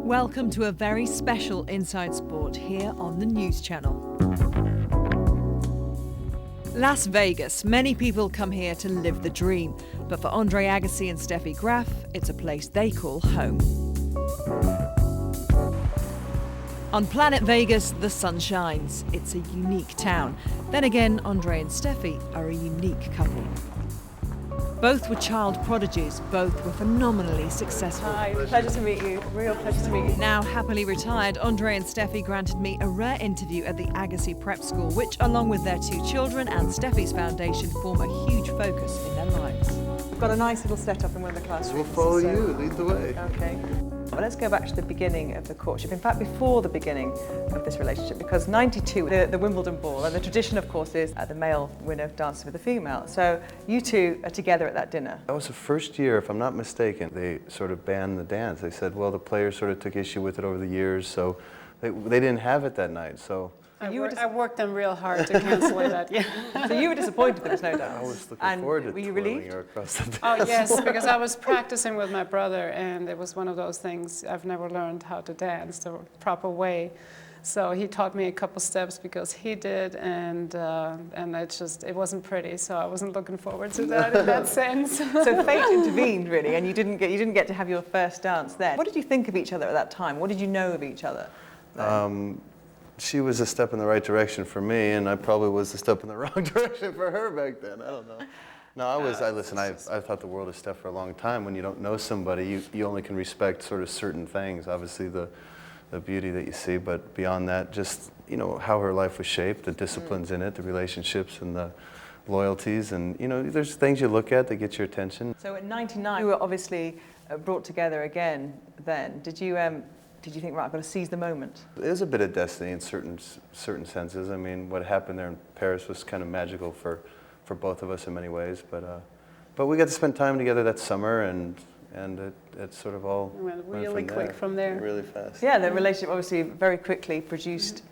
Welcome to a very special Inside Sport here on the News Channel. Las Vegas. Many people come here to live the dream, but for Andre Agassi and Steffi Graf, it's a place they call home. On Planet Vegas, the sun shines. It's a unique town. Then again, Andre and Steffi are a unique couple. Both were child prodigies, both were phenomenally successful. Hi, pleasure to meet you. Real pleasure to meet you. Now happily retired, Andre and Steffi granted me a rare interview at the Agassi Prep School, which, along with their two children and Steffi's foundation, form a huge focus in their lives. We've got a nice little setup in one of the classrooms. We'll follow you, lead the way. Okay. Well, let's go back to the beginning of the courtship. In fact, before the beginning of this relationship, because 92, the Wimbledon ball, and the tradition, of course, is the male winner dances with the female. So you two are together at that dinner. That was the first year, if I'm not mistaken, they sort of banned the dance. They said, well, the players sort of took issue with it over the years, so they didn't have it that night. So I worked them real hard to cancel that, yeah. So you were disappointed there was no dance. I was looking forward to were you twirling relieved? her across the dance. Oh yes, because I was practicing with my brother, and it was one of those things I've never learned how to dance the proper way. So he taught me a couple steps because he did, and it wasn't pretty. So I wasn't looking forward to that in that sense. So fate intervened really, and you didn't get to have your first dance then. What did you think of each other at that time? What did you know of each other then? She was a step in the right direction for me, and I probably was a step in the wrong direction for her back then. I don't know. No, I thought the world of Steph for a long time. When you don't know somebody, you only can respect sort of certain things. Obviously, the beauty that you see, but beyond that, just how her life was shaped, the disciplines in it, the relationships, and the loyalties, and there's things you look at that get your attention. So in '99, you were obviously brought together again. Then did you think, right, I've got to seize the moment? It was a bit of destiny in certain senses. I mean, what happened there in Paris was kind of magical for both of us in many ways. But we got to spend time together that summer, and it sort of all went really quick from there. Really fast. Yeah, the relationship obviously very quickly produced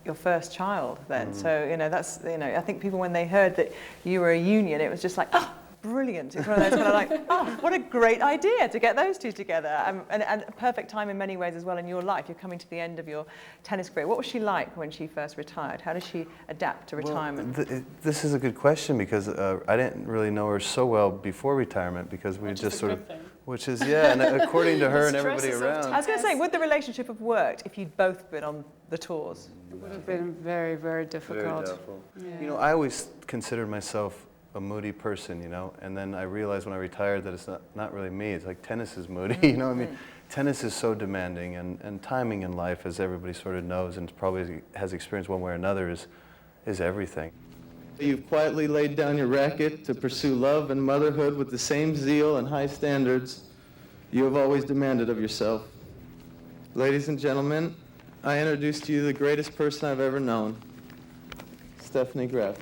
your first child then. So that's I think people, when they heard that you were a union, it was just like, oh, brilliant. It's one of those kind of like, oh, what a great idea to get those two together. And a perfect time in many ways as well in your life. You're coming to the end of your tennis career. What was she like when she first retired? How did she adapt to retirement? Well, this is a good question, because I didn't really know her so well before retirement, because we just sort of, which is, yeah, and according to her and everybody around. I was going to say, would the relationship have worked if you'd both been on the tours? It would have been very, very difficult. Very difficult. Yeah. I always considered myself a moody person, and then I realized when I retired that it's not really me. It's like tennis is moody, I mean, tennis is so demanding, and timing in life, as everybody sort of knows and probably has experienced one way or another, is everything. You've quietly laid down your racket to pursue love and motherhood with the same zeal and high standards you have always demanded of yourself. Ladies and gentlemen, I introduce to you the greatest person I've ever known, Stephanie Graf.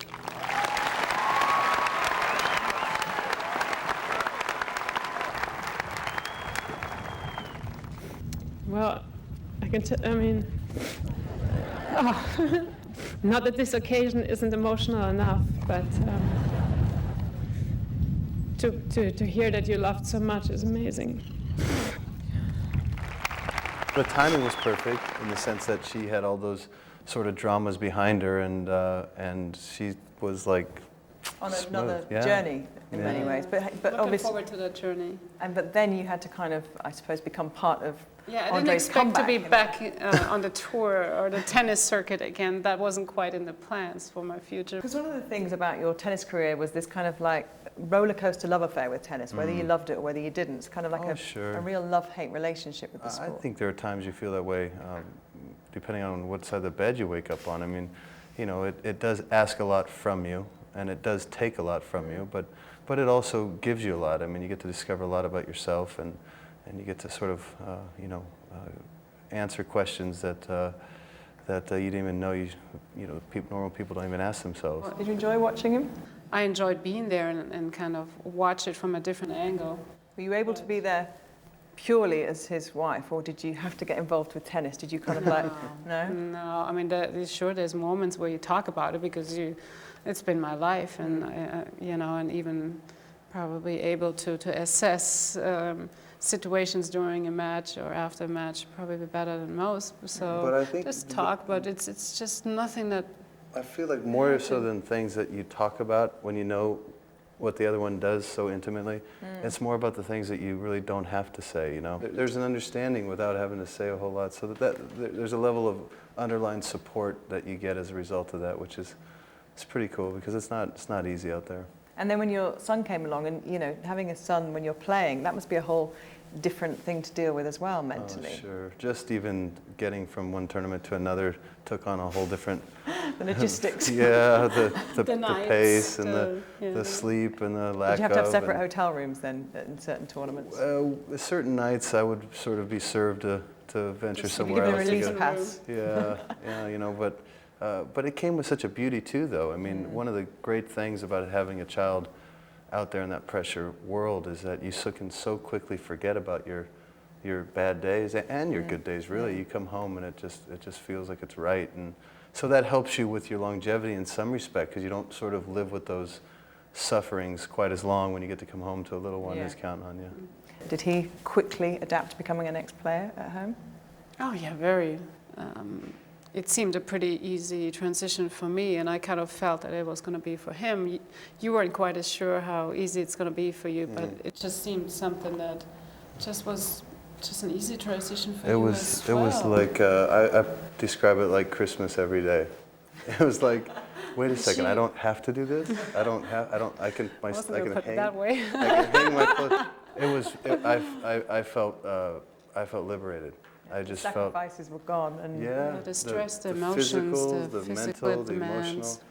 Well, not that this occasion isn't emotional enough, but to hear that you loved so much is amazing. The timing was perfect in the sense that she had all those sort of dramas behind her, and she was like on smooth. Another Yeah. journey in many ways, but Looking obviously, forward to that journey. but then you had to kind of, I suppose, become part of Yeah, I didn't Andre's expect to be comeback, back on the tour or the tennis circuit again. That wasn't quite in the plans for my future. Because one of the things about your tennis career was this kind of like roller coaster love affair with tennis, whether you loved it or whether you didn't. It's kind of like a real love-hate relationship with the sport. I think there are times you feel that way, depending on what side of the bed you wake up on. I mean, it does ask a lot from you, and it does take a lot from you, but it also gives you a lot. I mean, you get to discover a lot about yourself, and you get to sort of, answer questions that you didn't even know normal people don't even ask themselves. Did you enjoy watching him? I enjoyed being there and kind of watch it from a different angle. Were you able to be there purely as his wife, or did you have to get involved with tennis? Did you kind of like, no? No, I mean, sure, there's moments where you talk about it because it's been my life, and and even probably able to assess situations during a match or after a match probably better than most. So But I think just talk, but it's just nothing that. I feel like more so than things that you talk about when you know what the other one does so intimately, it's more about the things that you really don't have to say, you know. There's an understanding without having to say a whole lot, so there's a level of underlying support that you get as a result of that, which is it's pretty cool because it's not easy out there. And then when your son came along, and you know, having a son when you're playing, that must be a whole different thing to deal with as well mentally. Oh, sure. Just even getting from one tournament to another took on a whole different. The logistics. Yeah, the nights, pace and yeah. the sleep and the lack of. Did you have to have separate hotel rooms then in certain tournaments? Certain nights I would sort of be served to venture Just somewhere Give else. them a to release go. pass. Yeah, you know, but it came with such a beauty too, though. I mean, one of the great things about having a child out there in that pressure world is that you can so quickly forget about your bad days and your good days. Really, you come home and it just feels like it's right, and so that helps you with your longevity in some respect because you don't sort of live with those sufferings quite as long when you get to come home to a little one who's counting on you. Did he quickly adapt to becoming an ex-player at home? Oh yeah, very. It seemed a pretty easy transition for me, and I kind of felt that it was going to be for him. You weren't quite as sure how easy it's going to be for you, but it just seemed something that just was just an easy transition for you as well. It was like I describe it like Christmas every day. It was like, wait a second, I don't have to do this. I can put it that way. I can hang my clothes. I felt liberated. I just felt Sacrifices were gone, and the stress, the emotions, physical, the the physical mental, the demands. emotional,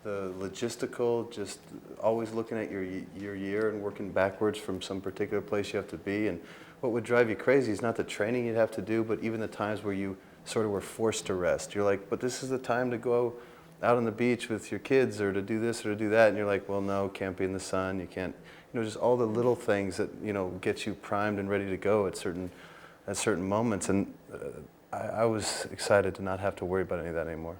the logistical, just always looking at your year and working backwards from some particular place you have to be. And what would drive you crazy is not the training you'd have to do, but even the times where you sort of were forced to rest. You're like, but this is the time to go out on the beach with your kids or to do this or to do that. And you're like, well, no, can't be in the sun. You can't, you know, just all the little things that, you know, get you primed and ready to go at certain moments. And I was excited to not have to worry about any of that anymore.